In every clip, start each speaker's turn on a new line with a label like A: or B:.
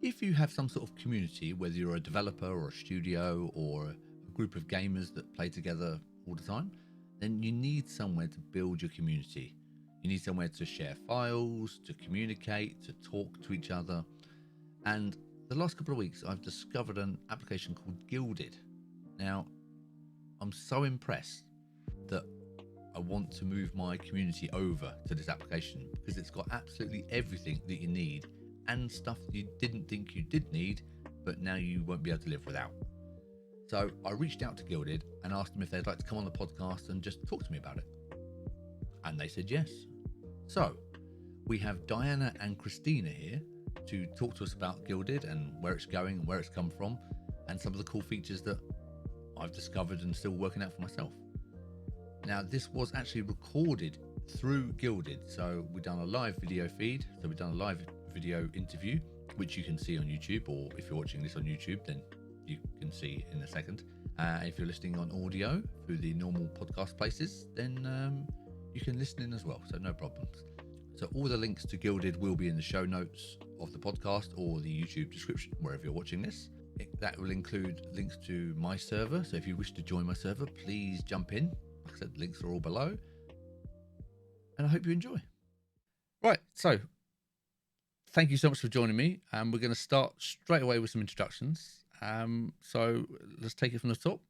A: if you have some sort of community, whether you're a developer or a studio or a group of gamers that play together all the time, then you need somewhere to build your community. You need somewhere to share files, to communicate, to talk to each other. And the last couple of weeks, I've discovered an application called Guilded. Now, I'm so impressed that I want to move my community over to this application because it's got absolutely everything that you need and stuff that you didn't think you did need, but now you won't be able to live without. So I reached out to Guilded and asked them if they'd like to come on the podcast and just talk to me about it. And they said yes. So we have Diana and Christina here to talk to us about Guilded and where it's going and where it's come from and some of the cool features that I've discovered and still working out for myself. Now, this was actually recorded through Guilded. So we've done a live video feed. So we've done a live video interview, which you can see on YouTube, or if you're watching this on YouTube, then you can see in a second. If you're listening on audio through the normal podcast places, then you can listen in as well. So no problems. So all the links to Guilded will be in the show notes of the podcast or the YouTube description, wherever you're watching this. That will include links to my server. So if you wish to join my server, please jump in. Like I said, links are all below. And I hope you enjoy. Right, so thank you so much for joining me. We're going to start straight away with some introductions. So let's take it from the top.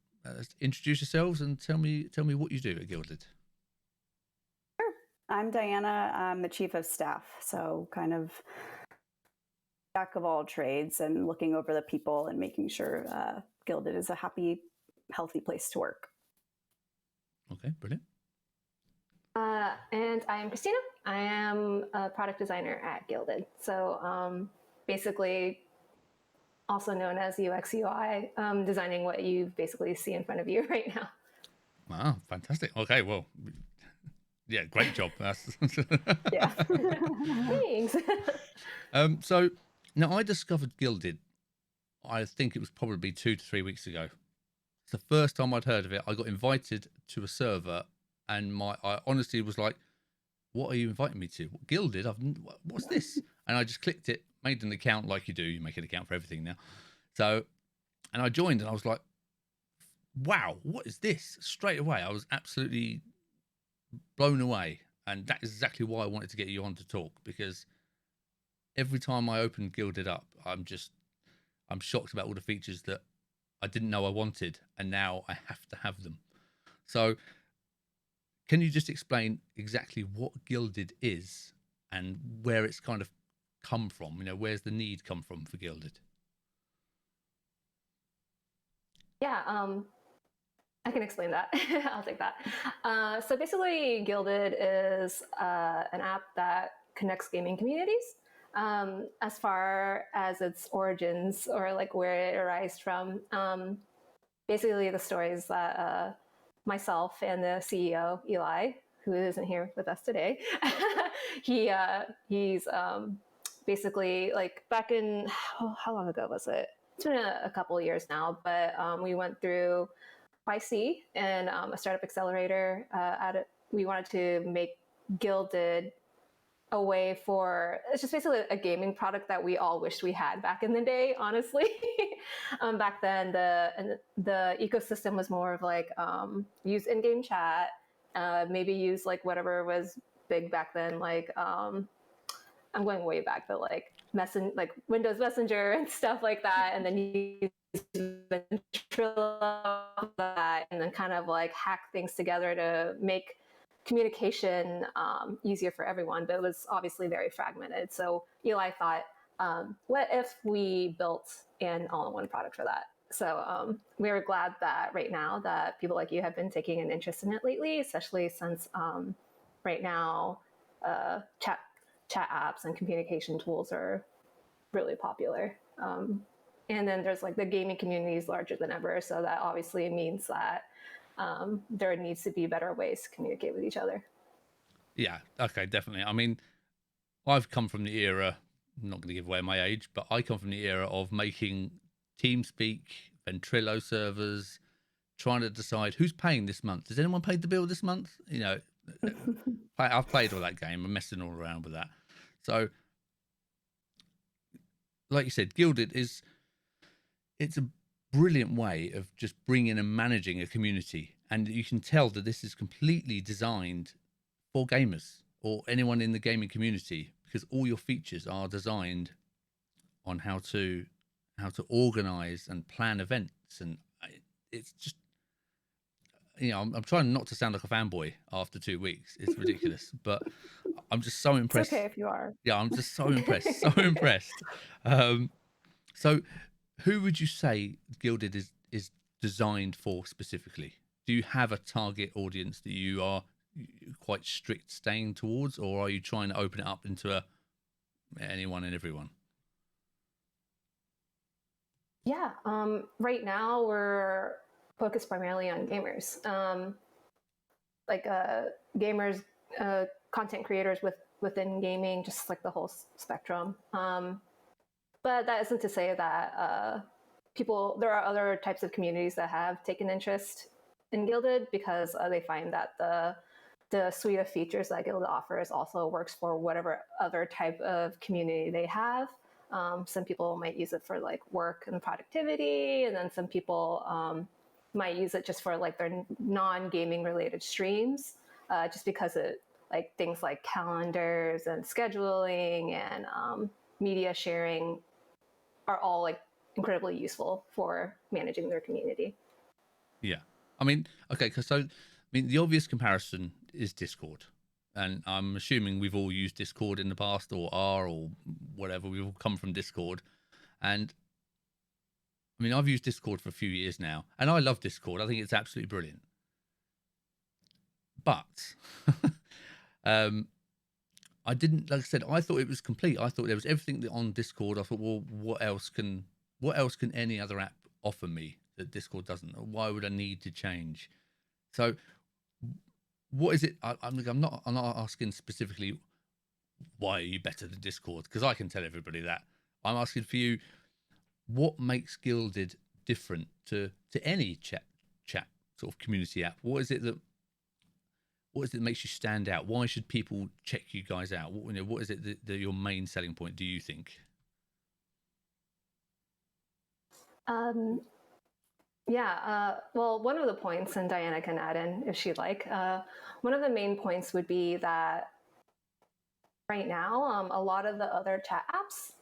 A: Introduce yourselves and tell me what you do at Guilded.
B: Sure. I'm Diana. I'm the chief of staff. So kind of jack of all trades and looking over the people and making sure Guilded is a happy, healthy place to work.
A: Okay, brilliant.
C: And I'm Christina. I am a product designer at Guilded. So basically, also known as UX UI, designing what you basically see in front of you right now.
A: Wow, fantastic. Okay, well, yeah, great job.
C: Yeah. Thanks.
A: So now I discovered Guilded, I think it was probably 2 to 3 weeks ago. It's the first time I'd heard of it. I got invited to a server and I honestly was like, what are you inviting me to? Guilded? What's this? And I just clicked it, made an account like you do. You make an account for everything now. So, and I joined and I was like, wow, what is this? Straight away, I was absolutely blown away. And that is exactly why I wanted to get you on to talk, because every time I open Guilded up, I'm shocked about all the features that I didn't know I wanted, and now I have to have them. So can you just explain exactly what Guilded is and where it's kind of come from? You know, where's the need come from for Guilded?
C: Yeah, I can explain that. I'll take that. So basically, Guilded is an app that connects gaming communities. As far as its origins or like where it arises from, basically the stories that myself and the CEO Eli, who isn't here with us today, he's basically like back in how long ago was it? It's been a couple of years now, but we went through YC and a startup accelerator. We wanted to make Guilded a way for, it's just basically a gaming product that we all wished we had back in the day, honestly. Back then, the ecosystem was more of like use in-game chat, maybe use like whatever was big back then, like I'm going way back, but like like Windows Messenger and stuff like that, and then use Ventrilo that, and then kind of like hack things together to make communication easier for everyone, but it was obviously very fragmented. So Eli thought, what if we built an all-in-one product for that? So we were glad that right now that people like you have been taking an interest in it lately, especially since right now chat apps and communication tools are really popular. And then there's like the gaming community is larger than ever. So that obviously means that there needs to be better ways to communicate with each other.
A: Yeah, okay, definitely. I mean, I've come from the era, I'm not going to give away my age, but I come from the era of making TeamSpeak, Ventrilo servers, trying to decide who's paying this month. Has anyone paid the bill this month? You know, I've played all that game. I'm messing all around with that. So like you said, Gilded it's a brilliant way of just bringing and managing a community, and you can tell that this is completely designed for gamers or anyone in the gaming community, because all your features are designed on how to organize and plan events. And it's just, I'm trying not to sound like a fanboy after 2 weeks. It's ridiculous, but I'm just so
B: It's
A: impressed.
B: okay if you are.
A: Yeah, I'm just so impressed, so impressed. So who would you say Gilded is designed for specifically? Do you have a target audience that you are quite strict staying towards, or are you trying to open it up into anyone and everyone?
C: Yeah, right now we're focused primarily on gamers, like gamers, content creators within gaming, just like the whole spectrum. But that isn't to say that there are other types of communities that have taken interest in Gilded, because they find that the suite of features that Gilded offers also works for whatever other type of community they have. Some people might use it for like work and productivity, and then some people might use it just for like their non-gaming related streams, just because it like things like calendars and scheduling and media sharing are all like incredibly useful for managing their community.
A: Yeah, I mean, okay, so I mean, the obvious comparison is Discord, and I'm assuming we've all used Discord in the past, or are, or whatever. We've all come from Discord, and I mean, I've used Discord for a few years now, and I love Discord. I think it's absolutely brilliant. But I didn't, like I said, I thought it was complete. I thought there was everything on Discord. I thought, well, what else can any other app offer me that Discord doesn't? Or why would I need to change? So, what is it? I'm not asking specifically why are you better than Discord, because I can tell everybody that. I'm asking for you, what makes Gilded different to any chat sort of community app? What is it that makes you stand out? Why should people check you guys out? What is it that your main selling point, do you think?
C: Well, one of the points, and Diana can add in if she'd like, one of the main points would be that right now, a lot of the other chat apps,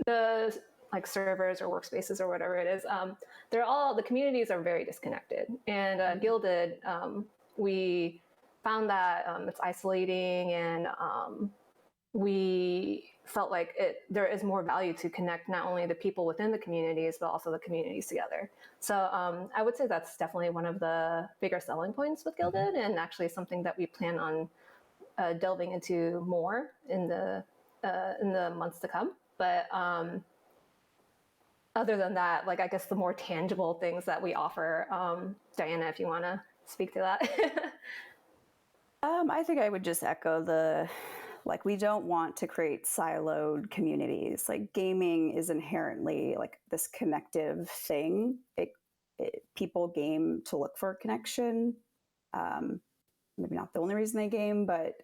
C: the like servers or workspaces or whatever it is, the communities are very disconnected. And Gilded, we found that it's isolating, and we felt like there is more value to connect not only the people within the communities, but also the communities together. So I would say that's definitely one of the bigger selling points with Gilded, and actually something that we plan on delving into more in the months to come. But other than that, like I guess the more tangible things that we offer, Diana, if you want to speak to that.
B: I think I would just echo we don't want to create siloed communities. Like gaming is inherently like this connective thing. People game to look for connection. Maybe not the only reason they game, but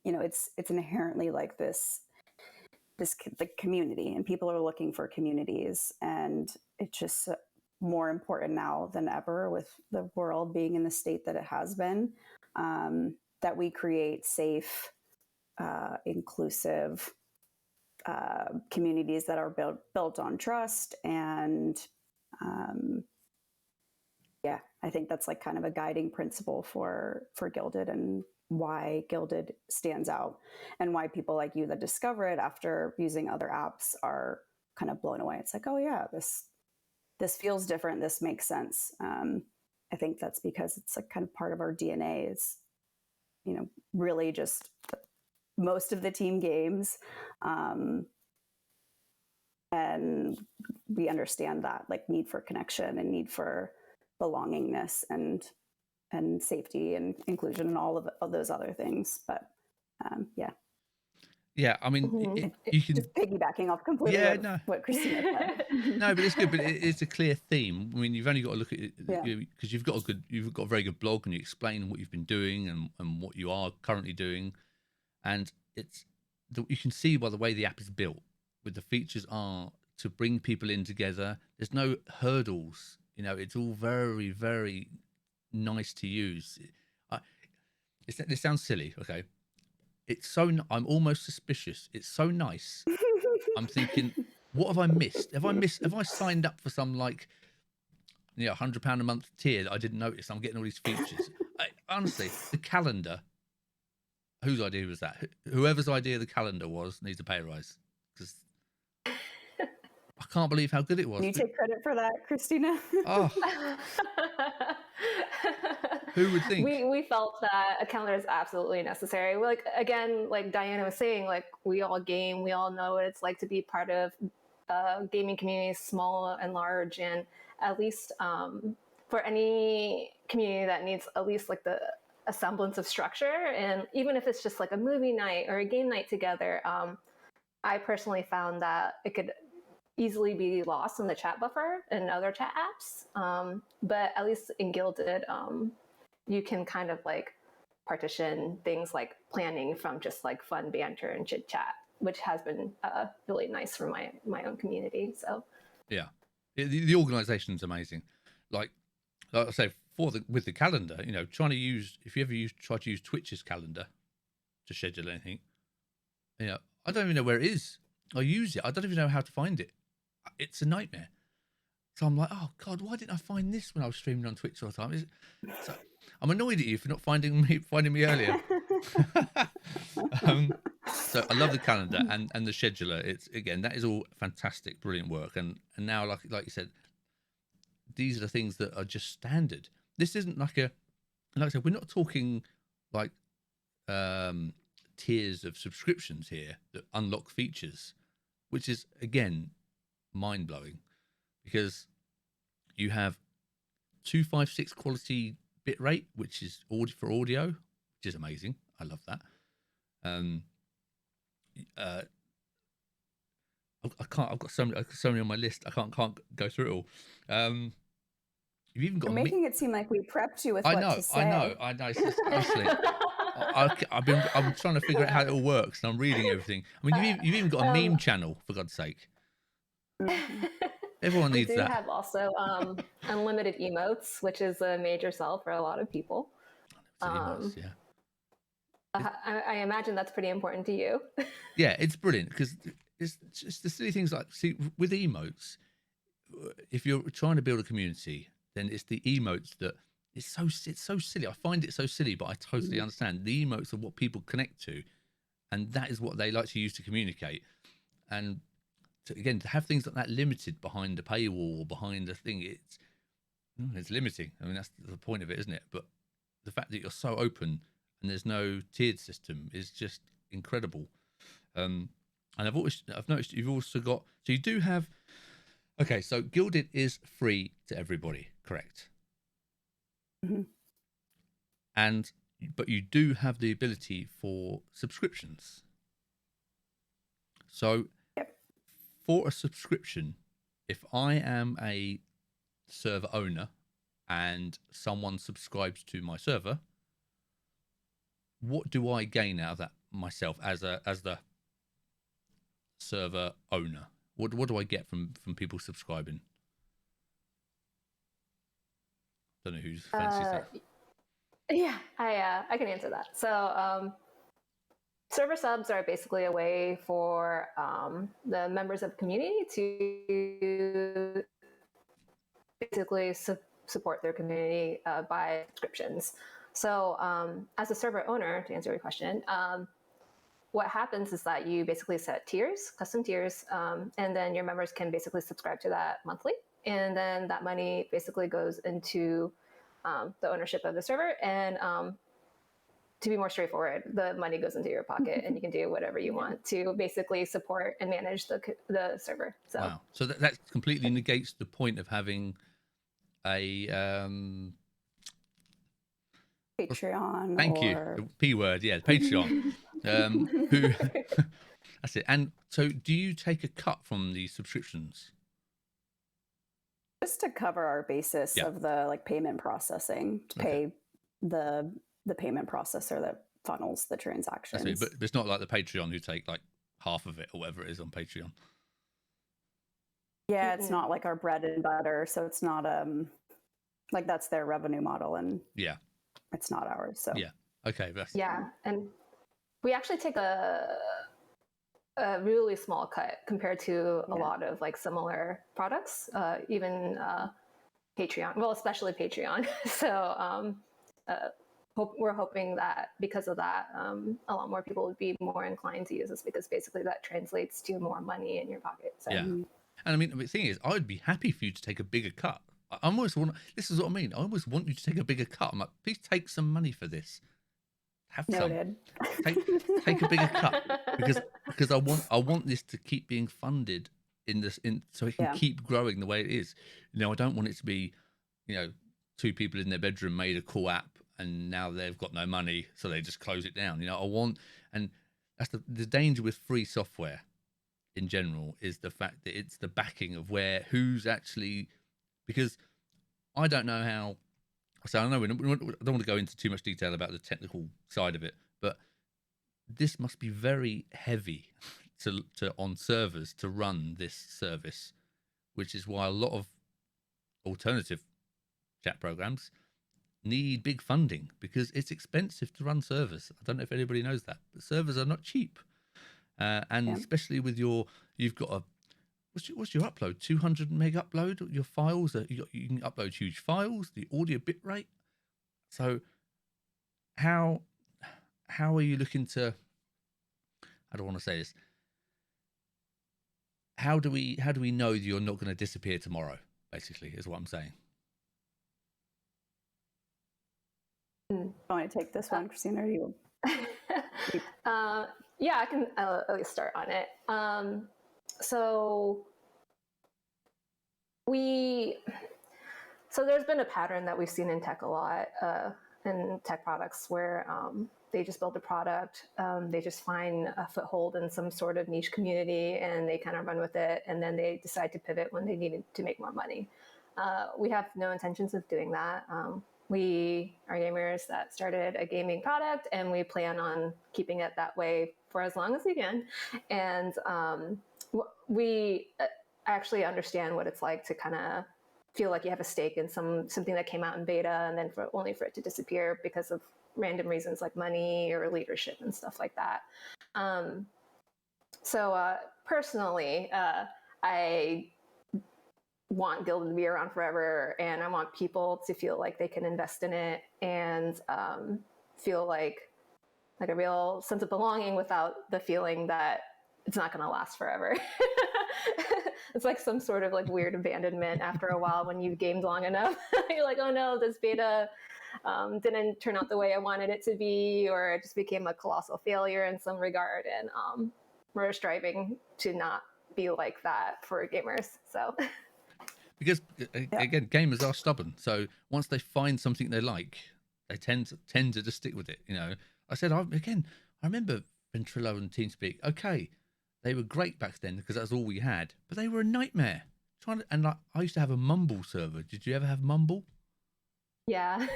B: it's inherently like this like community, and people are looking for communities, and it's just more important now than ever with the world being in the state that it has been, that we create safe, inclusive communities that are built on trust. And I think that's like kind of a guiding principle for Gilded, and why Gilded stands out, and why people like you that discover it after using other apps are kind of blown away. It's like, oh yeah, this feels different. This makes sense. I think that's because it's like kind of part of our DNA is, really just most of the team games. And we understand that like need for connection and need for belongingness and safety and inclusion and all of those other things. But
A: Yeah, I mean, you can
B: just piggybacking off completely what Christina said.
A: No, but it's good. But it's a clear theme. I mean, you've only got to look at it because you've got a very good blog, and you explain what you've been doing and what you are currently doing, and you can see by the way the app is built, with the features are to bring people in together. There's no hurdles. You know, it's all very, very nice to use. This sounds silly, okay? It's so I'm almost suspicious. It's so nice. I'm thinking, what have I missed? Have I signed up for some like, you know, £100 a month tier that I didn't notice? I'm getting all these features. Honestly, the calendar. Whose idea was that? Whoever's idea the calendar was needs to pay a rise, because I can't believe how good it was.
B: Can you take credit for that, Christina?
A: Oh, who would think?
C: We felt that a calendar is absolutely necessary. Like, again, like Diana was saying, like, we all game, we all know what it's like to be part of gaming communities, small and large, and at least for any community that needs at least like a semblance of structure, and even if it's just like a movie night or a game night together, I personally found that it could easily be lost in the chat buffer and other chat apps. But at least in Guilded, you can kind of like partition things like planning from just like fun banter and chit chat, which has been really nice for my own community. So
A: yeah, the organization is amazing. Like I say, with the calendar, you know, if you ever try to use Twitch's calendar to schedule anything, you know, I don't even know where it is. I use it, I don't even know how to find it. It's a nightmare. So I'm like, oh God, why didn't I find this when I was streaming on Twitch all the time? So I'm annoyed at you for not finding me earlier. So I love the calendar and the scheduler. It's, again, that is all fantastic, brilliant work. And now, like you said, these are the things that are just standard. This isn't like I said, we're not talking like tiers of subscriptions here that unlock features, which is, again, mind-blowing, because you have 256 quality bitrate, which is for audio, which is amazing. I love that. I can't. I've got so many on my list. I can't go through it all. You've even got.
B: You're making it seem like we prepped you with
A: I
B: what
A: know.
B: to say.
A: I know. It's just, honestly, I'm trying to figure out how it all works, and I'm reading everything. I mean, you've even got a meme channel, for God's sake. Everyone needs that.
C: We do have also unlimited emotes, which is a major sell for a lot of people.
A: Emotes, yeah.
C: I imagine that's pretty important to you.
A: Yeah, it's brilliant, because it's just the silly things like, see, with emotes, if you're trying to build a community, then it's the emotes that it's so silly. I find it so silly, but I totally understand. The emotes are what people connect to, and that is what they like to use to communicate. And again, to have things like that limited behind a paywall or behind a thing, it's limiting. I mean, that's the point of it, isn't it? But the fact that you're so open and there's no tiered system is just incredible. And I've noticed you've also got, so you do have, okay, so Guilded is free to everybody, correct?
B: Mm-hmm.
A: But you do have the ability for subscriptions. So for a subscription, if I am a server owner and someone subscribes to my server, what do I gain out of that myself as the server owner? What do I get from people subscribing? Don't know who's fancies that.
C: Yeah, I can answer that. So server subs are basically a way for the members of the community to basically support their community by subscriptions. So as a server owner, to answer your question, what happens is that you basically set tiers, custom tiers, and then your members can basically subscribe to that monthly. And then that money basically goes into the ownership of the server. And to be more straightforward, the money goes into your pocket and you can do whatever you want to basically support and manage the server. So
A: wow. So that completely negates the point of having a
B: Patreon.
A: Thank you. The P word, yeah, Patreon. Who that's it. And so do you take a cut from the subscriptions?
B: Just to cover our basis of the like payment processing, to pay the payment processor that funnels the
A: That's
B: transactions.
A: it. But it's not like the Patreon who take like half of it or whatever it is on Patreon.
B: Yeah, it's not like our bread and butter. So it's not like that's their revenue model, and
A: Yeah.
B: it's not ours. So
A: Yeah. Okay. That's
C: And we actually take a really small cut compared to a lot of like similar products, even Patreon. Well, especially Patreon. So we're hoping that because of that, a lot more people would be more inclined to use this, because basically that translates to more money in your pocket. So.
A: Yeah. And I mean, the thing is, I would be happy for you to take a bigger cut. I almost want. This is what I mean. I almost want you to take a bigger cut. I'm like, please take some money for this. Have
B: noted.
A: some. Take a bigger cut, because I want this to keep being funded so it can keep growing the way it is. You know, I don't want it to be, you know, two people in their bedroom made a cool app and now they've got no money, so they just close it down. You know, and that's the danger with free software in general, is the fact that it's the backing of who's actually, because I don't know how. So I know I don't want to go into too much detail about the technical side of it, but this must be very heavy to on servers to run this service, which is why a lot of alternative chat programs need big funding, because it's expensive to run servers. I don't know if anybody knows that, but servers are not cheap. Especially with you've got a, what's your upload? 200 meg upload. Your files you can upload huge files. The audio bitrate. So how are you looking to? I don't want to say this. How do we know that you're not going to disappear tomorrow? Basically, is what I'm saying.
B: Want to take this one, Christina? Or you?
C: Yeah, I can at least start on it. So there's been a pattern that we've seen in tech a lot, in tech products, where they just build a product, they just find a foothold in some sort of niche community, and they kind of run with it, and then they decide to pivot when they need to make more money. We have no intentions of doing that. We are gamers that started a gaming product, and we plan on keeping it that way for as long as we can. And we actually understand what it's like to kind of feel like you have a stake in something that came out in beta, and then only for it to disappear because of random reasons like money or leadership and stuff like that. So personally, I want Guild to be around forever, and I want people to feel like they can invest in it and feel like a real sense of belonging without the feeling that it's not going to last forever. It's like some sort of like weird abandonment after a while when you've gamed long enough. You're like, oh no, this beta didn't turn out the way I wanted it to be, or it just became a colossal failure in some regard. And we're striving to not be like that for gamers. So.
A: Because again, gamers are stubborn. So once they find something they like, they tend to just stick with it. You know, I said I remember Ventrilo and TeamSpeak. Okay, they were great back then because that's all we had, but they were a nightmare. I used to have a Mumble server. Did you ever have Mumble?
C: Yeah.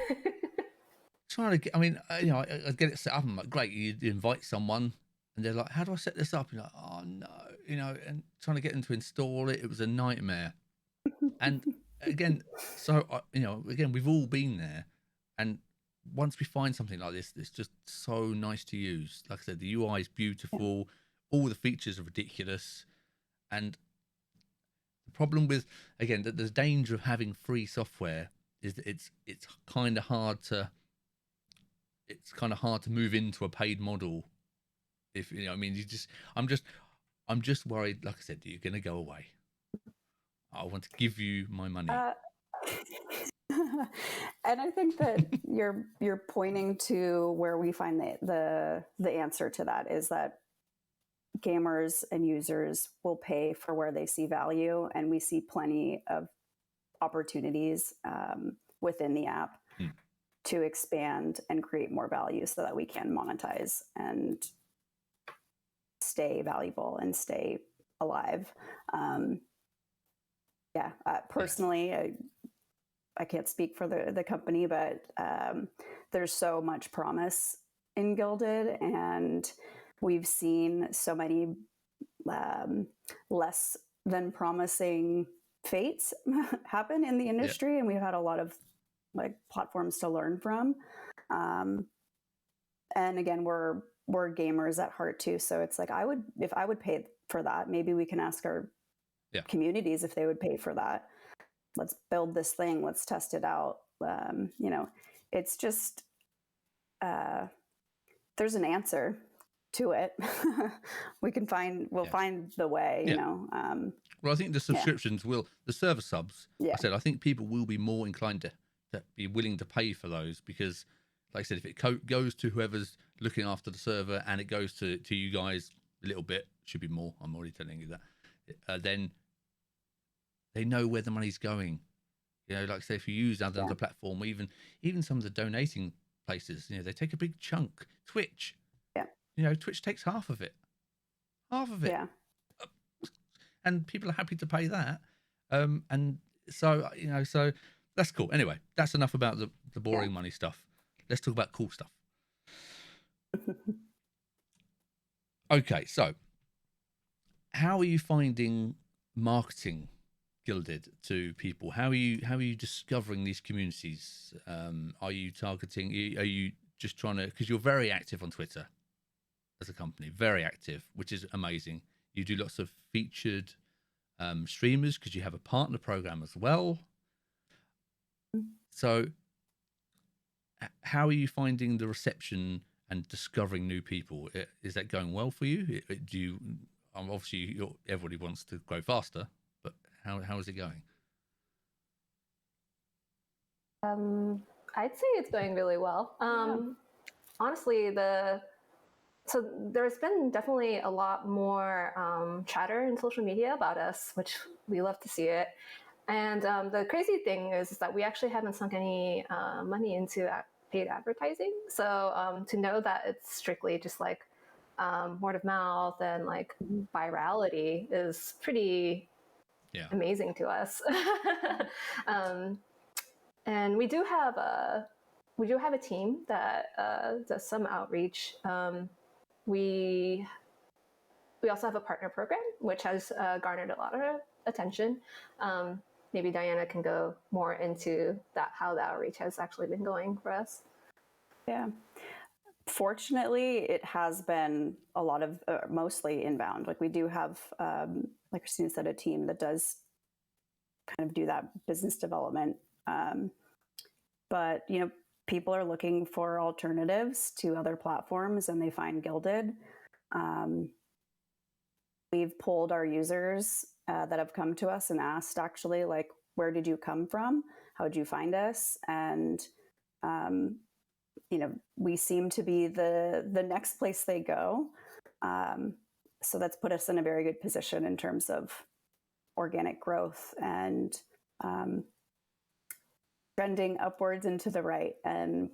A: I get it set up. I'm like, great. You invite someone, and they're like, "How do I set this up?" And you're like, "Oh no," you know, and trying to get them to install it, it was a nightmare. And again, again, we've all been there. And once we find something like this, it's just so nice to use. Like I said, the UI is beautiful. All the features are ridiculous. And the problem with, again, that the danger of having free software is that it's kind of hard to move into a paid model. If you know, I mean, I'm just worried. Like I said, you're going to go away. I want to give you my money.
B: And I think that you're pointing to where we find the answer to that is that gamers and users will pay for where they see value, and we see plenty of opportunities within the app to expand and create more value so that we can monetize and stay valuable and stay alive. Personally, I can't speak for the company, but there's so much promise in Gilded, and we've seen so many less than promising fates happen in the industry, and we've had a lot of like platforms to learn from. And again, we're gamers at heart too, so it's like if I would pay for that, maybe we can ask our communities if they would pay for that. Let's build this thing, let's test it out. You know, it's just there's an answer to it. We'll find the way, you know.
A: Well, I think the subscriptions the server subs, I think people will be more inclined to be willing to pay for those, because like I said, if it goes to whoever's looking after the server and it goes to you guys a little bit, should be more, I'm already telling you that, then they know where the money's going. You know, like say if you use another platform, or even some of the donating places, you know, they take a big chunk. Twitch, you know, Twitch takes half of it, and people are happy to pay that. And so, you know, so that's cool. Anyway, that's enough about the boring money stuff. Let's talk about cool stuff. Okay, so how are you finding marketing Gilded to people? How are you discovering these communities? Are you targeting? Are you just trying to? Because you're very active on Twitter as a company, very active, which is amazing. You do lots of featured streamers because you have a partner program as well. So, how are you finding the reception and discovering new people? Is that going well for you? Do you? Obviously, everybody wants to grow faster, but how is it going?
C: I'd say it's going really well. Honestly, so there's been definitely a lot more chatter in social media about us, which we love to see it. And the crazy thing is that we actually haven't sunk any money into paid advertising. So to know that it's strictly just like word of mouth and like virality is pretty amazing to us. And we do have a team that does some outreach. We also have a partner program, which has garnered a lot of attention. Maybe Diana can go more into that, how the outreach has actually been going for us.
B: Yeah. Fortunately, it has been a lot of mostly inbound. Like we do have, like Christina said, a team that does kind of do that business development. But, you know, people are looking for alternatives to other platforms and they find Gilded. We've polled our users that have come to us and asked actually, like, where did you come from? How did you find us? And, you know, we seem to be the next place they go. So that's put us in a very good position in terms of organic growth and trending upwards and to the right. And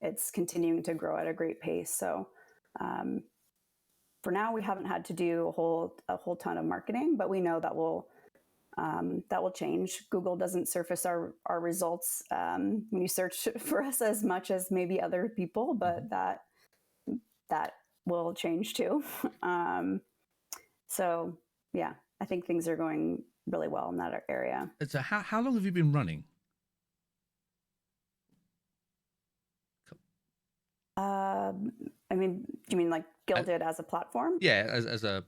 B: it's continuing to grow at a great pace. So for now, we haven't had to do a whole ton of marketing, but we know that will change. Google doesn't surface our results when you search for us as much as maybe other people, but that will change too. So yeah, I think things are going really well in that area.
A: So how long have you been running?
B: I mean, do you mean like Gilded as a platform?
A: Yeah, as a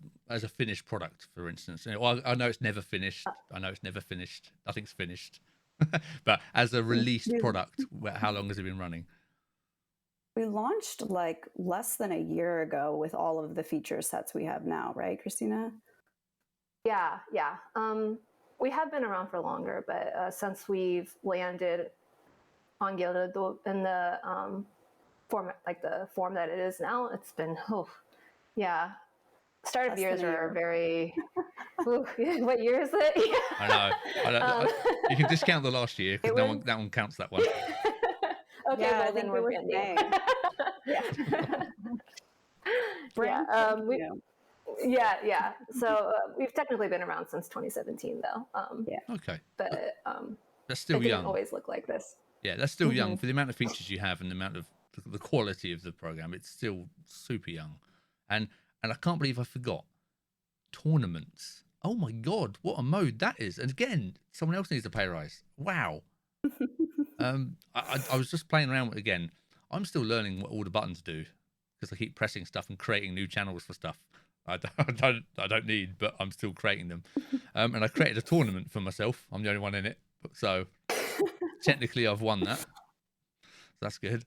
A: finished product, for instance. Well, I know it's never finished. I know it's never finished. Nothing's finished. But as a released product, how long has it been running?
B: We launched like less than a year ago with all of the feature sets we have now, right, Christina?
C: Yeah. We have been around for longer, but since we've landed on Gilded in the format, like the form that it is now, it's been startup years are very what year is it?
A: Yeah. I know. You can discount the last year because that one counts that one.
C: Okay,
B: yeah,
C: well then we're brand new. Yeah. So we've technically been around since 2017 though.
A: Okay.
C: But
A: that's still
C: it
A: young.
C: didn't always look like this.
A: Yeah, that's still young for the amount of features you have and the amount of the quality of the program. It's still super young, and I can't believe I forgot tournaments. Oh my god, what a mode that is! And again, someone else needs a pay rise. Wow. I was just playing around with it again. I'm still learning what all the buttons do because I keep pressing stuff and creating new channels for stuff I don't need, but I'm still creating them. And I created a tournament for myself. I'm the only one in it, so technically I've won that. So that's good.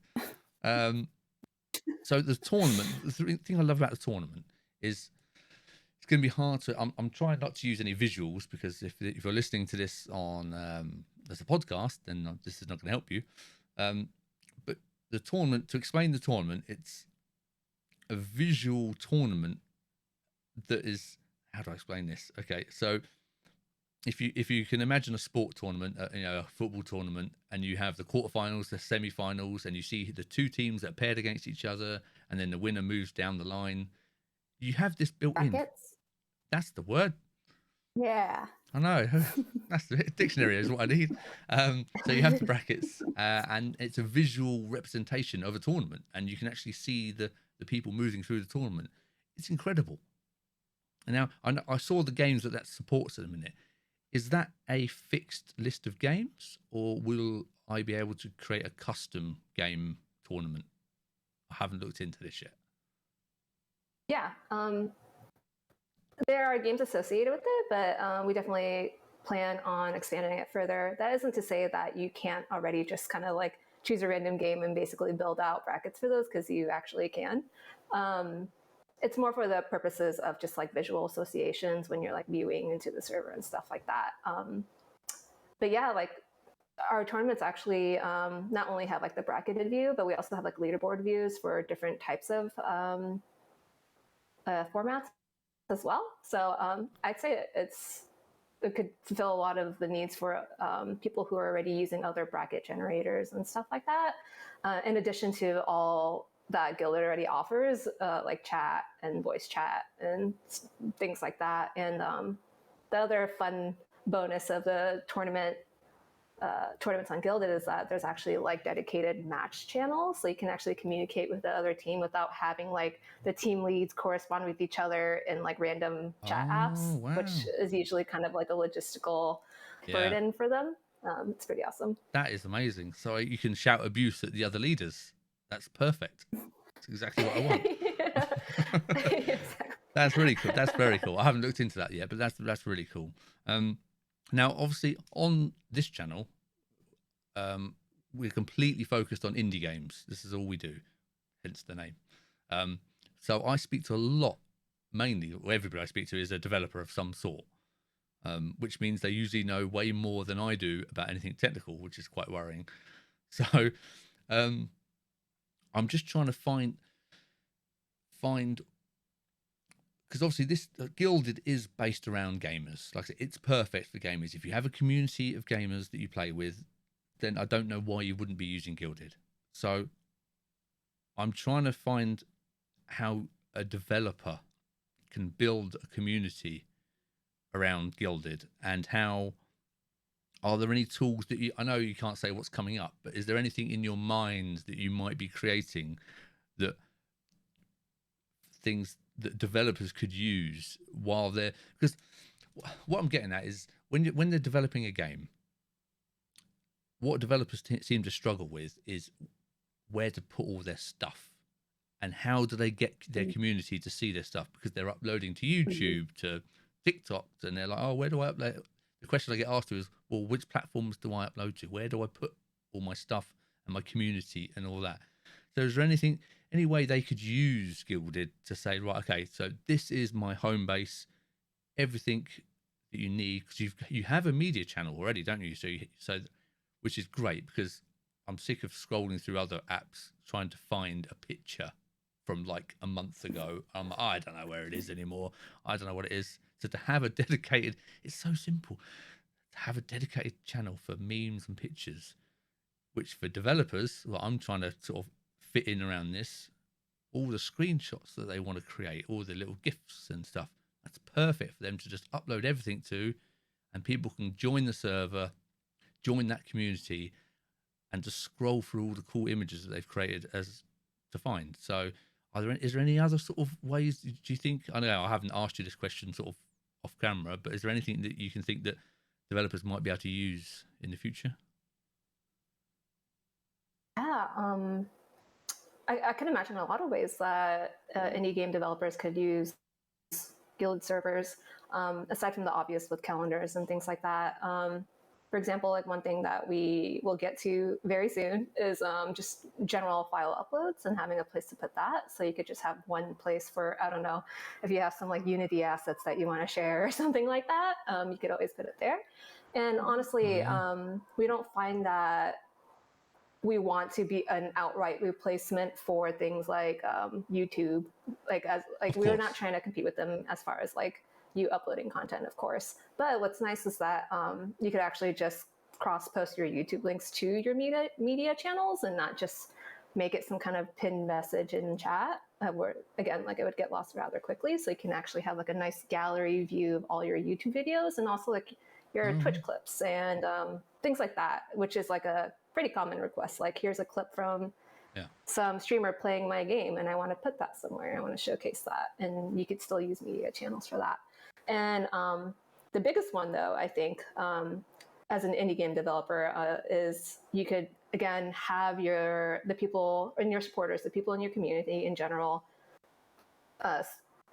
A: So the tournament, the thing I love about the tournament is it's going to be hard to. I'm trying not to use any visuals because if you're listening to this on as a podcast, then this is not going to help you. But the tournament, to explain the tournament, it's a visual tournament that is. How do I explain this? Okay, so if you can imagine a sport tournament, a football tournament, and you have the quarterfinals, the semi-finals, and you see the two teams that are paired against each other, and then the winner moves down the line. You have this built in. That's the word.
B: Yeah.
A: I know. That's the dictionary is what I need. So you have the brackets, and it's a visual representation of a tournament, and you can actually see the people moving through the tournament. It's incredible. And now I saw the games that supports at the minute. Is that a fixed list of games, or will I be able to create a custom game tournament? I haven't looked into this yet.
C: Yeah, there are games associated with it, but we definitely plan on expanding it further. That isn't to say that you can't already just kind of like choose a random game and basically build out brackets for those, because you actually can. It's more for the purposes of just like visual associations when you're like viewing into the server and stuff like that. But yeah, like our tournaments actually not only have like the bracketed view, but we also have like leaderboard views for different types of formats as well. So I'd say it could fulfill a lot of the needs for people who are already using other bracket generators and stuff like that. In addition to all that Guilded already offers, like chat and voice chat and things like that. And the other fun bonus of the tournaments on Guilded is that there's actually like dedicated match channels, so you can actually communicate with the other team without having like the team leads correspond with each other in like random chat apps,
A: wow.
C: which is usually kind of like a logistical burden for them. It's pretty awesome.
A: That is amazing. So you can shout abuse at the other leaders. That's perfect. That's exactly what I want.
C: Exactly.
A: That's really cool. That's very cool. I haven't looked into that yet, but that's really cool. Now, obviously, on this channel, we're completely focused on indie games. This is all we do, hence the name. So I speak to a lot, mainly, or everybody I speak to is a developer of some sort, which means they usually know way more than I do about anything technical, which is quite worrying. So I'm just trying to find because obviously this Gilded is based around gamers. Like I said, it's perfect for gamers. If you have a community of gamers that you play with, then I don't know why you wouldn't be using Gilded. So I'm trying to find how a developer can build a community around Gilded, and how are there any tools that I know you can't say what's coming up, but is there anything in your mind that you might be creating that things that developers could use while they're, because what I'm getting at is when they're developing a game, what developers seem to struggle with is where to put all their stuff and how do they get their community to see their stuff, because they're uploading to YouTube, to TikTok, and they're like, oh, where do I upload? The question I get asked is, well, which platforms do I upload to? Where do I put all my stuff and my community and all that? So is there any way they could use Gilded to say, right, okay, so this is my home base, everything that you need, because you have a media channel already, don't you? So which is great, because I'm sick of scrolling through other apps trying to find a picture from like a month ago. I don't know where it is anymore. I don't know what it is. So to have a dedicated, it's so simple, to have a dedicated channel for memes and pictures, which for developers, well, I'm trying to sort of fit in around this, all the screenshots that they want to create, all the little GIFs and stuff. That's perfect for them to just upload everything to, and people can join the server, join that community, and just scroll through all the cool images that they've created as to find. So is there any other sort of ways, do you think? I know I haven't asked you this question sort of off camera, but is there anything that you can think that developers might be able to use in the future?
C: Yeah, I can imagine a lot of ways that indie game developers could use guild servers, aside from the obvious with calendars and things like that. For example, like one thing that we will get to very soon is just general file uploads and having a place to put that. So you could just have one place for, I don't know, if you have some like Unity assets that you want to share or something like that, you could always put it there. And honestly, we don't find that we want to be an outright replacement for things like YouTube. We're not trying to compete with them as far as like you uploading content, of course. But what's nice is that you could actually just cross-post your YouTube links to your media channels and not just make it some kind of pinned message in chat where, again, like it would get lost rather quickly. So you can actually have like a nice gallery view of all your YouTube videos and also like your Twitch clips and things like that, which is like a pretty common request. Like, here's a clip from some streamer playing my game and I want to put that somewhere. I want to showcase that. And you could still use media channels for that. And the biggest one, though, I think, as an indie game developer, is you could, again, have the people and your supporters, the people in your community in general,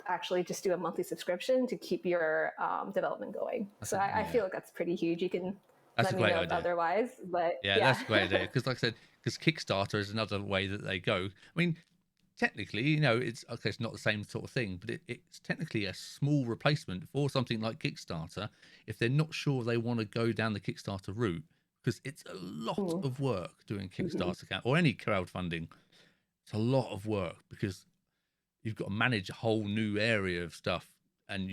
C: actually just do a monthly subscription to keep your development going. I feel like that's pretty huge. You can let me know otherwise, but
A: that's a great idea. Because like I said, because Kickstarter is another way that they go. I mean, technically, it's okay, it's not the same sort of thing, but it's technically a small replacement for something like Kickstarter if they're not sure they want to go down the Kickstarter route, because it's a lot of work doing Kickstarter or any crowdfunding. It's a lot of work because you've got to manage a whole new area of stuff, and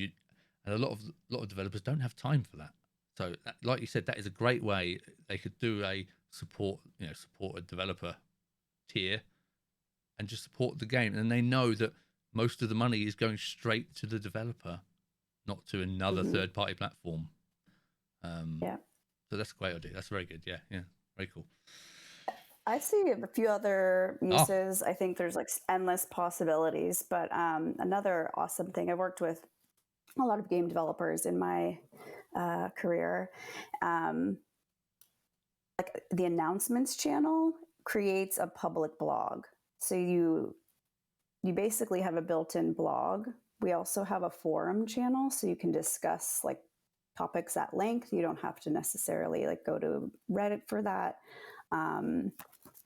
A: a lot of developers don't have time for that. So, like you said, that is a great way they could do a support a developer tier and just support the game, and they know that most of the money is going straight to the developer, not to another third-party platform. So that's a great idea. That's very good. Yeah, very cool.
B: I see a few other uses. I think there's like endless possibilities, but another awesome thing, I've worked with a lot of game developers in my career. Like the announcements channel creates a public blog. So you basically have a built-in blog. We also have a forum channel, so you can discuss like topics at length. You don't have to necessarily like go to Reddit for that. And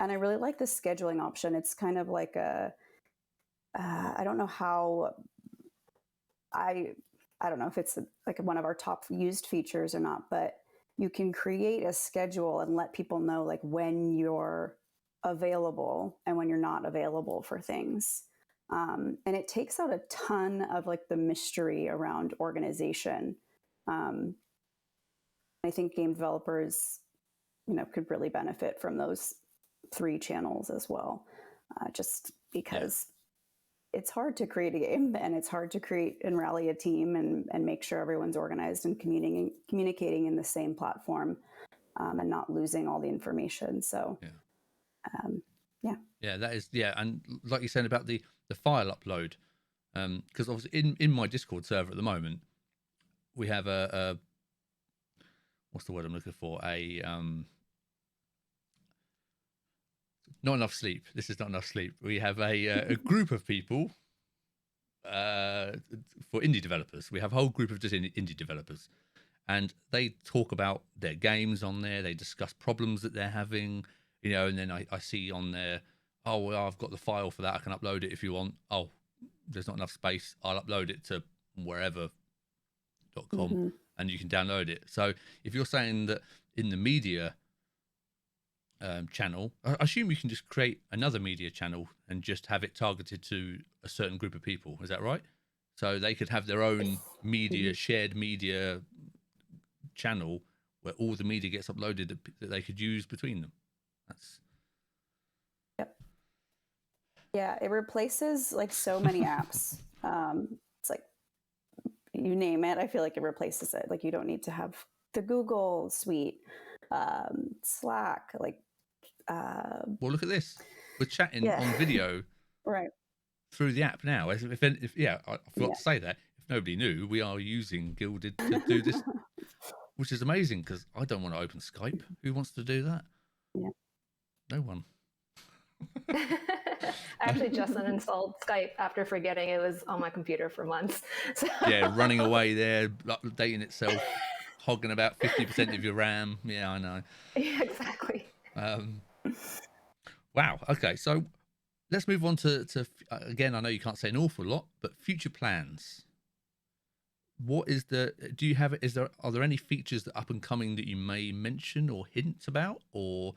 B: I really like the scheduling option. It's kind of like I don't know how I don't know if it's like one of our top used features or not, but you can create a schedule and let people know like when you're available and when you're not available for things. And it takes out a ton of like the mystery around organization. I think game developers, could really benefit from those 3 channels as well, just because it's hard to create a game and it's hard to create and rally a team and make sure everyone's organized and communicating in the same platform and not losing all the information. So,
A: that is, and like you said about the file upload, because obviously in my Discord server at the moment, we have a what's the word I'm looking for? Not enough sleep. This is not enough sleep. We have a group of people for indie developers. We have a whole group of just indie developers, and they talk about their games on there. They discuss problems that they're having, and then I see on there, oh, well, I've got the file for that. I can upload it if you want. Oh, there's not enough space. I'll upload it to wherever.com and you can download it. So if you're saying that in the media channel, I assume you can just create another media channel and just have it targeted to a certain group of people. Is that right? So they could have their own shared media channel where all the media gets uploaded that they could use between them.
B: Yeah, it replaces like so many apps. It's like, you name it, I feel like it replaces it. Like you don't need to have the Google suite, Slack, like
A: Well, look at this. We're chatting
B: Yeah.
A: on video
B: Right.
A: through the app now. If yeah, I forgot to say that. If nobody knew, we are using Gilded to do this, which is amazing because I don't want to open Skype. Who wants to do that?
B: Yeah.
A: No one.
C: I actually just uninstalled Skype after forgetting it was on my computer for months. So.
A: Yeah, running away there, updating itself, hogging about 50% of your RAM. Yeah, I know.
C: Yeah, exactly.
A: Wow. Okay, so let's move on to again. I know you can't say an awful lot, but future plans. What is the? Do you have? Are there any features that up and coming that you may mention or hint about, or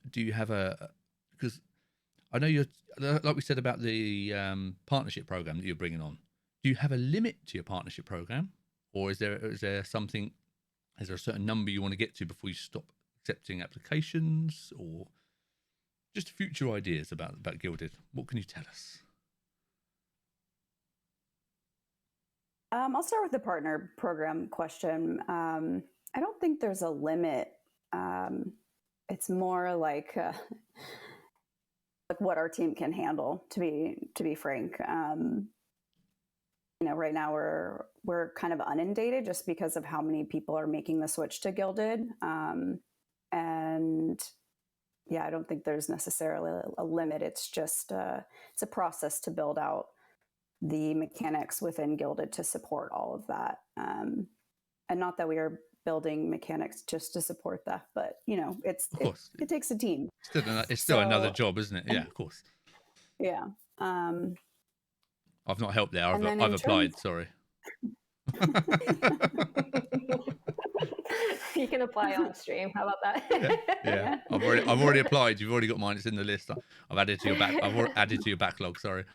A: do you have a? Because I know you're like we said about the partnership program that you're bringing on. Do you have a limit to your partnership program, or is there something? Is there a certain number you want to get to before you stop accepting applications, or just future ideas about Gilded? What can you tell us?
B: I'll start with the partner program question. I don't think there's a limit. It's more like what our team can handle. To be frank, right now we're kind of inundated just because of how many people are making the switch to Gilded, and yeah, I don't think there's necessarily a limit. It's just it's a process to build out the mechanics within Gilded to support all of that. And not that we are building mechanics just to support that, but it takes a team.
A: It's still another job, isn't it? Yeah, of course.
B: Yeah.
A: I've not helped there. I've applied. Sorry.
C: You can apply on stream. How about that?
A: Yeah. I've already applied. You've already got mine. It's in the list. I've added to your back. I've added to your backlog. Sorry.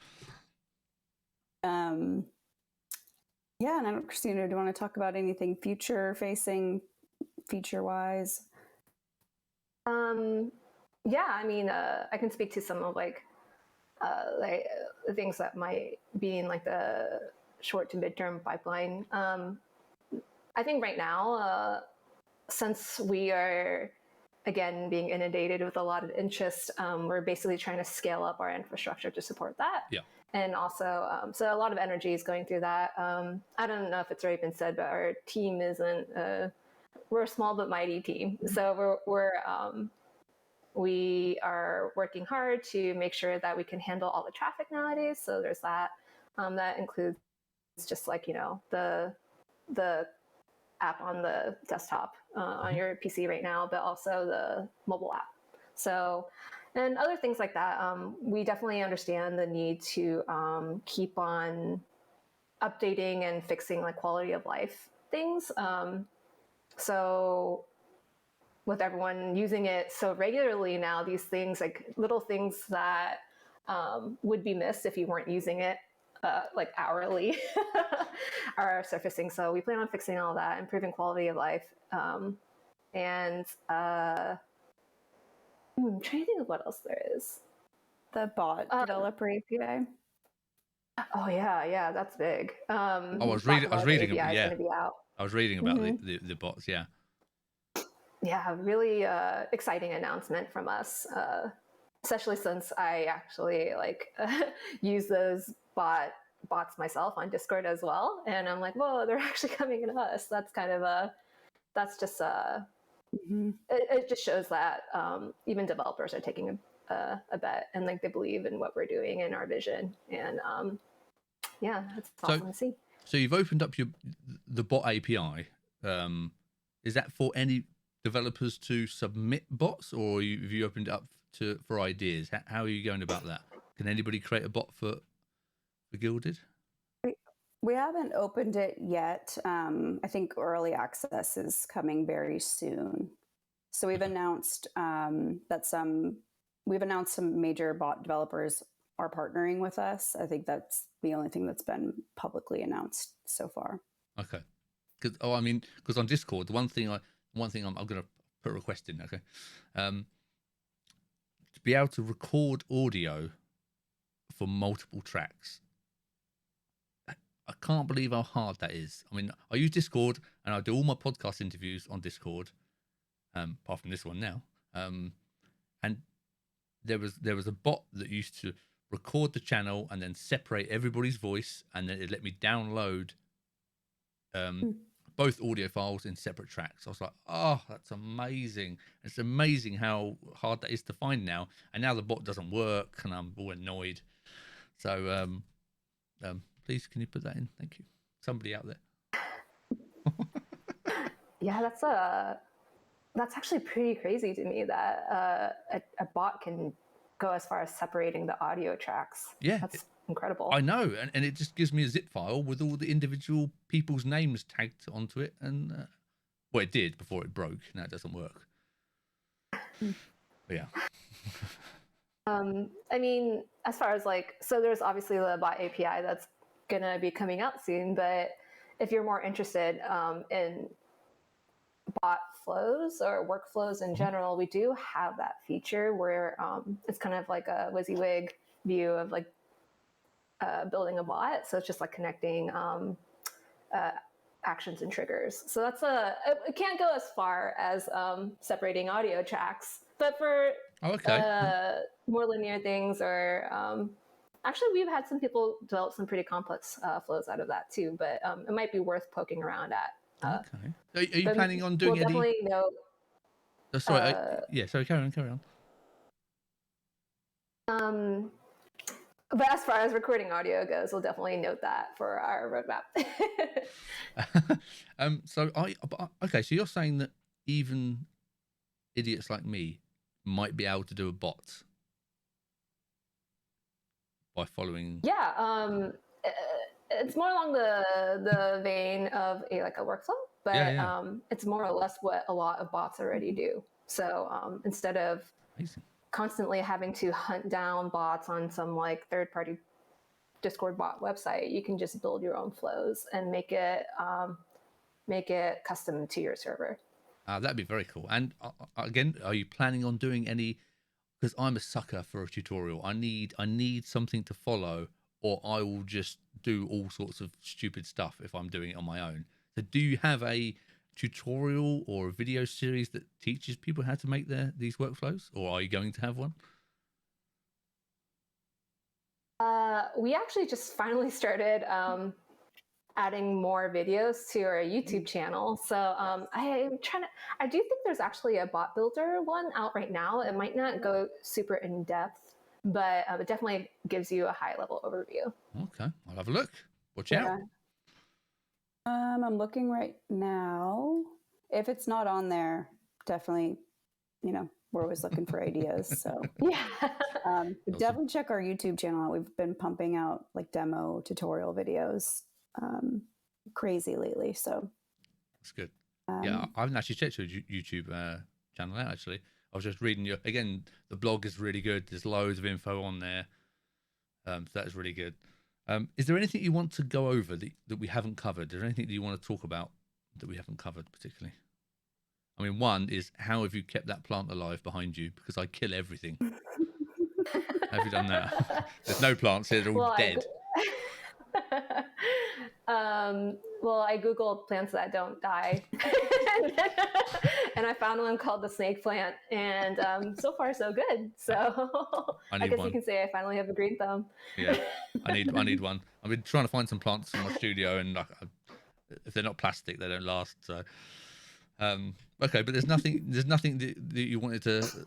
B: Yeah, and I don't, Christina, do you want to talk about anything future-facing, feature-wise?
C: Yeah, I mean, I can speak to some of the things that might be in the short to midterm pipeline. I think right now, since we are again being inundated with a lot of interest, we're basically trying to scale up our infrastructure to support that.
A: Yeah.
C: And also, so a lot of energy is going through that. I don't know if it's already been said, but our team isn't. We're a small but mighty team, so we are working hard to make sure that we can handle all the traffic nowadays. So there's that. That includes just the app on the desktop on your PC right now, but also the mobile app. So. And other things like that. We definitely understand the need to keep on updating and fixing quality of life things. So with everyone using it so regularly now, these things, little things that would be missed if you weren't using it hourly are surfacing. So we plan on fixing all that, improving quality of life. I'm trying to think of what else there is.
B: The bot developer API.
C: Oh yeah, that's big.
A: I was reading.
C: Yeah, going to be out.
A: I was reading about the bots. Yeah.
C: Yeah, really exciting announcement from us, especially since I actually use those bots myself on Discord as well, and I'm like, whoa, they're actually coming to us. That's kind of it just shows that even developers are taking a bet, and they believe in what we're doing and our vision, and yeah, it's awesome to see.
A: So you've opened up the bot API. Is that for any developers to submit bots, or have you opened it up for ideas? How are you going about that? Can anybody create a bot for Gilded?
B: We haven't opened it yet. I think early access is coming very soon. So we've announced some major bot developers are partnering with us. I think that's the only thing that's been publicly announced so far.
A: Okay. Because on Discord, the one thing I'm going to put a request in. Okay. To be able to record audio for multiple tracks. I can't believe how hard that is. I mean, I use Discord and I do all my podcast interviews on Discord, apart from this one now. and there was a bot that used to record the channel and then separate everybody's voice, and then it let me download both audio files in separate tracks. I was like, oh, that's amazing. It's amazing how hard that is to find now. And now the bot doesn't work, and I'm all annoyed. So please, can you put that in? Thank you. Somebody out there.
C: Yeah, that's actually pretty crazy to me that a bot can go as far as separating the audio tracks.
A: Yeah,
C: that's incredible.
A: I know, and it just gives me a zip file with all the individual people's names tagged onto it, and well, it did before it broke. Now it doesn't work. But yeah.
C: I mean, as far as like, so there's obviously the bot API that's gonna be coming out soon, but if you're more interested in bot flows or workflows in general, we do have that feature where it's kind of like a WYSIWYG view of like building a bot. So it's just like connecting actions and triggers. So that's it can't go as far as separating audio tracks, but for more linear things, or actually we've had some people develop some pretty complex flows out of that too, but it might be worth poking around at.
A: Okay. Are you planning on doing any?
C: Definitely no.
A: Oh, sorry. Yeah. Sorry. Carry on.
C: But as far as recording audio goes, we'll definitely note that for our roadmap.
A: So okay. So you're saying that even idiots like me might be able to do a bot by following.
C: Yeah. It's more along the vein of a workflow, but it's more or less what a lot of bots already do. So instead of constantly having to hunt down bots on some like third-party Discord bot website, you can just build your own flows and make it custom to your server.
A: That'd be very cool. And again, are you planning on doing any? Because I'm a sucker for a tutorial. I need something to follow, or I will just do all sorts of stupid stuff if I'm doing it on my own. So do you have a tutorial or a video series that teaches people how to make these workflows, or are you going to have one?
C: We actually just finally started adding more videos to our YouTube channel. So I do think there's actually a bot builder one out right now. It might not go super in depth, but it definitely gives you a high level overview.
A: Okay, I'll have a look. Watch out.
B: I'm looking right now. If it's not on there, definitely, we're always looking for ideas. So
C: yeah,
B: definitely check our YouTube channel out. We've been pumping out like demo tutorial videos crazy lately. So
A: that's good. Yeah, I haven't actually checked your YouTube channel out actually. I was just reading again, the blog is really good. There's loads of info on there. So that's really good. Is there anything you want to go over that we haven't covered? Is there anything that you want to talk about that we haven't covered particularly? I mean, one is, how have you kept that plant alive behind you? Because I kill everything. Have you done that? There's no plants here, they're all dead.
C: Well, I Googled plants that don't die. And I found one called the snake plant, and so far so good. So I guess you can say I finally have a green thumb.
A: Yeah, I need one. I've been trying to find some plants in my studio, and if they're not plastic, they don't last. So okay, but there's nothing that you wanted to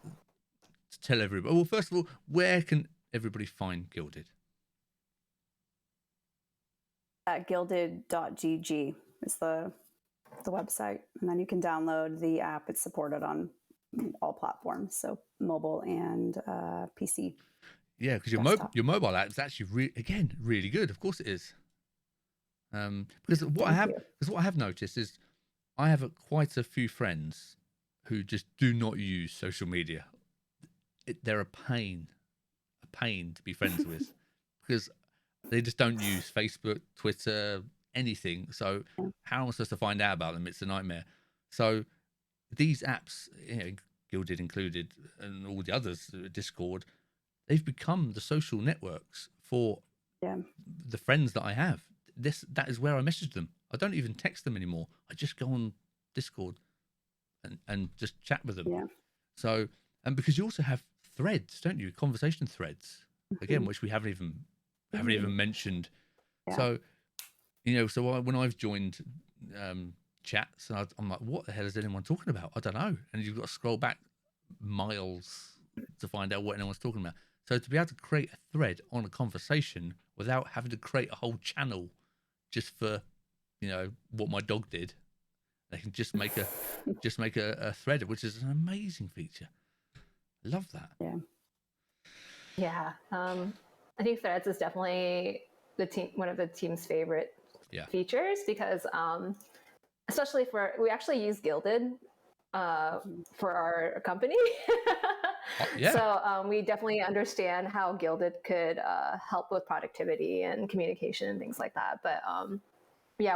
A: tell everybody. Well, first of all, where can everybody find Gilded?
B: At gilded.gg is the website, and then you can download the app. It's supported on all platforms, so mobile and PC.
A: Yeah, because your mobile app is actually really good. Of course it is. Because what I have noticed is I have quite a few friends who just do not use social media. They're a pain to be friends with because they just don't use Facebook, Twitter, anything. So how am I supposed to find out about them? It's a nightmare. So these apps, Gilded included, and all the others, Discord, they've become the social networks for the friends that I have. That is where I message them. I don't even text them anymore. I just go on Discord and just chat with them. Yeah. So And because you also have threads, don't you? Conversation threads, again, which we haven't even mentioned.
B: Yeah.
A: So, so when I've joined chats, and I'm like, what the hell is anyone talking about? I don't know. And you've got to scroll back miles to find out what anyone's talking about. So to be able to create a thread on a conversation without having to create a whole channel just for, what my dog did, they can just make a thread, which is an amazing feature. I love that.
B: Yeah.
C: Yeah. I think Threads is definitely one of the team's favorite features because, especially we actually use Gilded for our company. So we definitely understand how Gilded could help with productivity and communication and things like that. But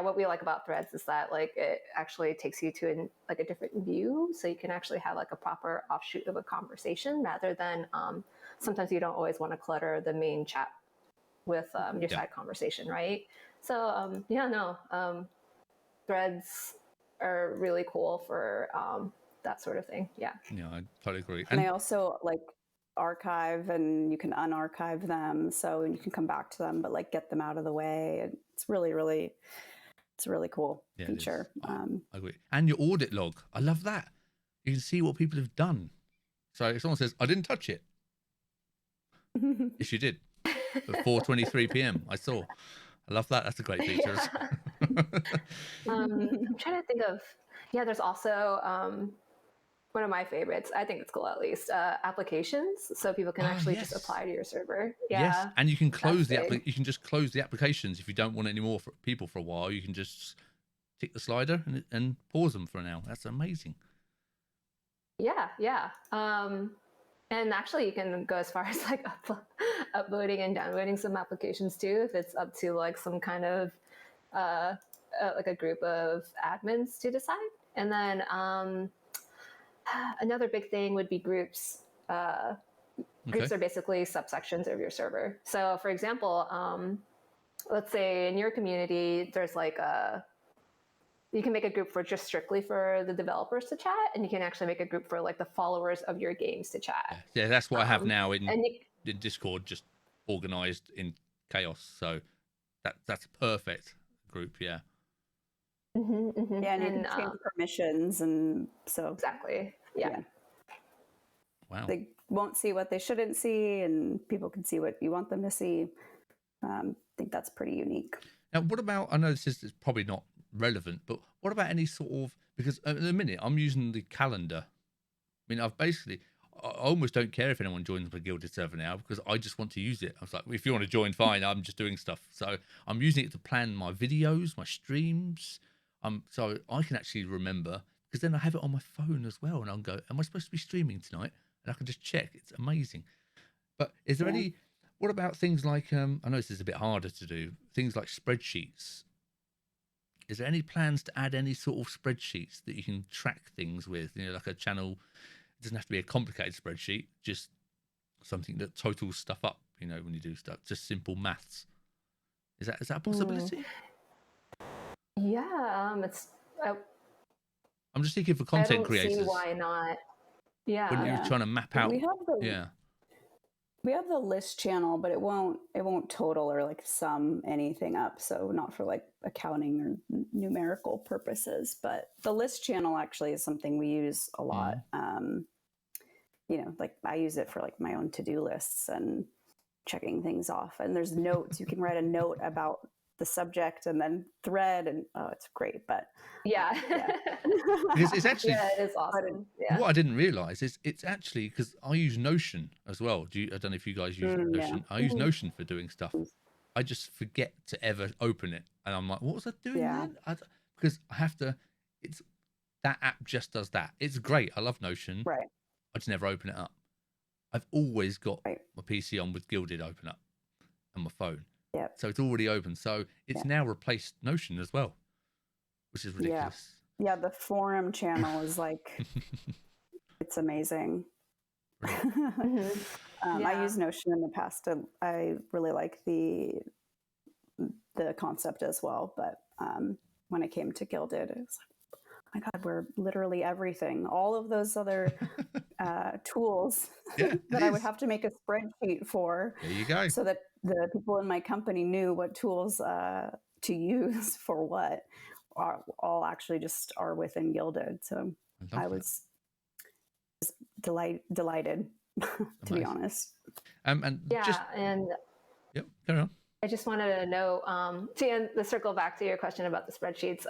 C: what we like about Threads is that it actually takes you to a different view, so you can actually have a proper offshoot of a conversation rather than sometimes you don't always want to clutter the main chat with your side conversation, right? So Threads are really cool for that sort of thing. Yeah,
A: I totally agree.
B: And they also archive, and you can unarchive them, so you can come back to them, but get them out of the way. It's really, really, it's a really cool feature.
A: I agree. And your audit log, I love that. You can see what people have done. So if someone says, I didn't touch it. Yes, you did. At 4:23 p.m. I saw. I love that. That's a great feature.
C: I'm trying to think of. Yeah, there's also one of my favorites. I think it's cool, at least. Applications, so people can actually just apply to your server. Yeah.
A: Yes, and you can close you can just close the applications if you don't want any more people for a while. You can just tick the slider and pause them for an hour. That's amazing.
C: Yeah. And actually, you can go as far as uploading and downloading some applications too, if it's up to some kind of a group of admins to decide. And then another big thing would be groups. Groups are basically subsections of your server. So, for example, let's say in your community, there's you can make a group for strictly for the developers to chat, and you can actually make a group for the followers of your games to chat.
A: Yeah, that's what I have now in Discord, just organized in chaos. So that's a perfect group. Yeah.
B: Mm-hmm. Yeah, and you can change permissions, and so
C: exactly. Yeah.
A: Wow.
B: They won't see what they shouldn't see, and people can see what you want them to see. I think that's pretty unique.
A: Now, what about? I know this is probably not relevant, but what about any sort of, because at the minute I'm using the calendar. I mean, I almost don't care if anyone joins my Gilded server now, because I just want to use it. I was like, if you want to join, fine. I'm just doing stuff. So I'm using it to plan my videos, my streams. So I can actually remember, because then I have it on my phone as well, and I'll go, am I supposed to be streaming tonight? And I can just check. It's amazing. But is there any? What about things like? I know this is a bit harder to do. Things like spreadsheets. Is there any plans to add any sort of spreadsheets that you can track things with? Like a channel. It doesn't have to be a complicated spreadsheet, just something that totals stuff up, when you do stuff, just simple maths. Is that a possibility?
C: Yeah,
A: I'm just thinking for content creators.
C: I don't see why not. Yeah.
A: When you're trying to map out.
B: We have the list channel, but it won't total or sum anything up. So not for accounting or numerical purposes, but the list channel actually is something we use a lot. I use it for my own to-do lists and checking things off. And there's notes. You can write a note about the subject and then thread, and it's great. But
A: because it's actually
C: it is awesome.
A: What I didn't realize is it's actually, because I use Notion as well. I don't know if you guys use Notion. I use Notion for doing stuff. I just forget to ever open it, and I'm like, what was I doing then? Because I have to. It's that app just does that. It's great. I love Notion.
B: Right.
A: I just never open it up. I've always got my PC on with Gilded open up and my phone.
B: Yeah.
A: So it's already open. So it's now replaced Notion as well, which is ridiculous.
B: Yeah, the forum channel is it's amazing. I used Notion in the past. I really like the concept as well, but when it came to Gilded, it was my God, we're literally everything. All of those other tools that I would have to make a spreadsheet for.
A: There you go.
B: So that the people in my company knew what tools to use for what, are all actually just are within Gilded. So I was just delighted, to be honest.
A: And
C: yeah, and
A: yep, carry on.
C: I just wanted to know, to circle back to your question about the spreadsheets,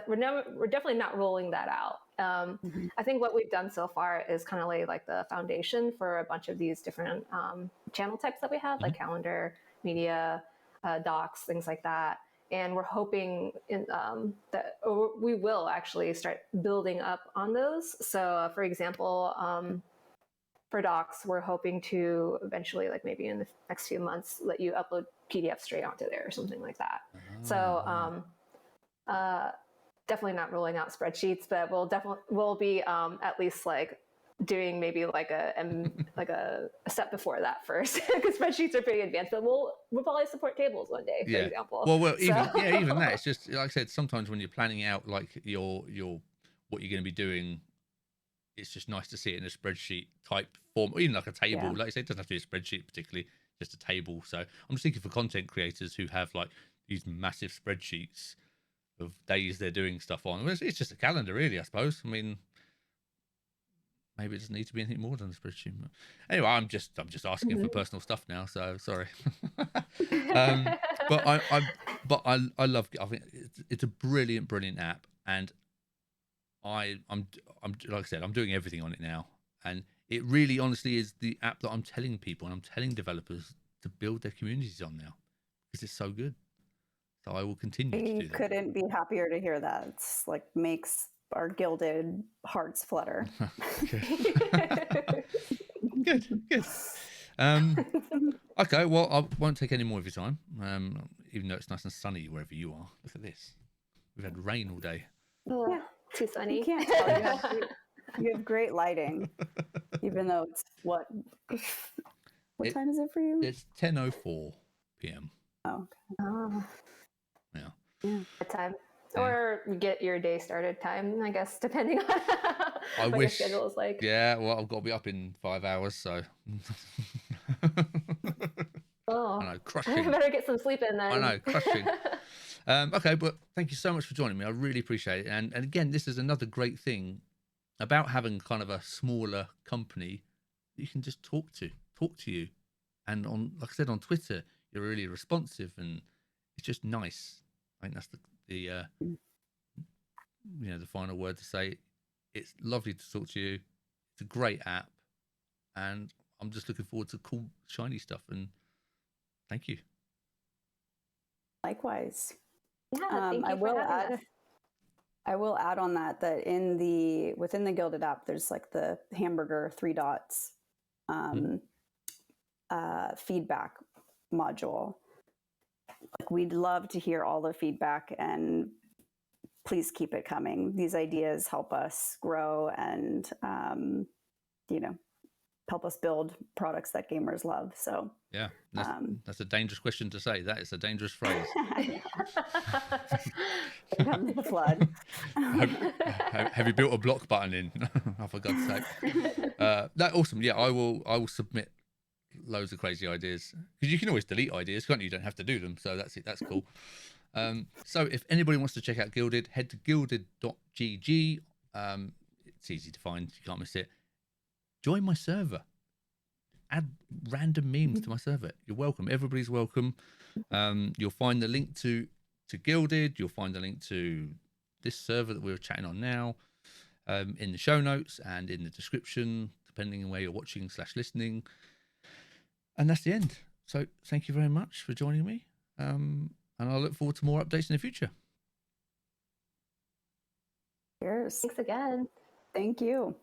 C: we're definitely not rolling that out. I think what we've done so far is kind of lay like the foundation for a bunch of these different channel types that we have, like calendar, media, docs, things like that. And we're hoping that we will actually start building up on those. So, for example, for docs, we're hoping to eventually, like maybe in the next few months, let you upload PDF straight onto there or something like that. So definitely not rolling out spreadsheets, but we'll be at least like doing maybe like a step before that first, because spreadsheets are pretty advanced. But we'll probably support tables one day, for example.
A: Well, even that. It's just like I said. Sometimes when you're planning out like your what you're going to be doing, it's just nice to see it in a spreadsheet type form, or even like a table. Like I say, it doesn't have to be a spreadsheet particularly, just a table. So I'm just thinking for content creators who have like these massive spreadsheets of days they're doing stuff on. It's just a calendar, really, I suppose. I mean, maybe it doesn't need to be anything more than a spreadsheet. But anyway, I'm just asking for personal stuff now. So sorry. But I love. I think it's a brilliant app, and I'm like I said, I'm doing everything on it now, and it really honestly is the app that I'm telling people and I'm telling developers to build their communities on now, because it's so good. So I will continue to do that.
B: Couldn't be happier to hear that. It's like makes our Gilded hearts flutter.
A: Good. Okay, well, I won't take any more of your time, even though it's nice and sunny wherever you are. Look at this. We've had rain all day.
C: Yeah. Too sunny.
B: You can't tell. You have great lighting, even though it's what time is it for you?
A: It's 10:04 p.m.
B: Oh, okay.
C: Oh.
A: Yeah.
C: Good time. Or you get your day started time, I guess, depending on what your schedule is like.
A: Yeah, well, I've got to be up in 5 hours, so.
C: Oh,
A: I know, crushing.
C: I better get some sleep in then.
A: I know, crushing. Okay, but thank you so much for joining me. I really appreciate it. And again, this is another great thing about having kind of a smaller company that you can just talk to you. And on, like I said, on Twitter, you're really responsive, and it's just nice. I think that's the final word to say. It's lovely to talk to you. It's a great app, and I'm just looking forward to cool, shiny stuff. And thank you.
B: Likewise.
C: Yeah, thank you for having us.
B: I will add on that within the Gilded app, there's like the hamburger 3 dots feedback module. Like, we'd love to hear all the feedback, and please keep it coming. These ideas help us grow and help us build products that gamers love. So
A: yeah, that's a dangerous question to say. That is a dangerous phrase.
B: Here comes the flood.
A: Have you built a block button in? Oh, for God's sake. That's awesome. Yeah, I will submit loads of crazy ideas, because you can always delete ideas, can't you? You don't have to do them. So that's it. That's cool. So if anybody wants to check out Gilded, head to gilded.gg. It's easy to find. You can't miss it. Join my server. Add random memes to my server. You're welcome. Everybody's welcome. You'll find the link to Gilded. You'll find the link to this server that we're chatting on now in the show notes and in the description, depending on where you're watching / listening. And that's the end. So thank you very much for joining me. And I look forward to more updates in the future.
B: Cheers.
C: Thanks again.
B: Thank you.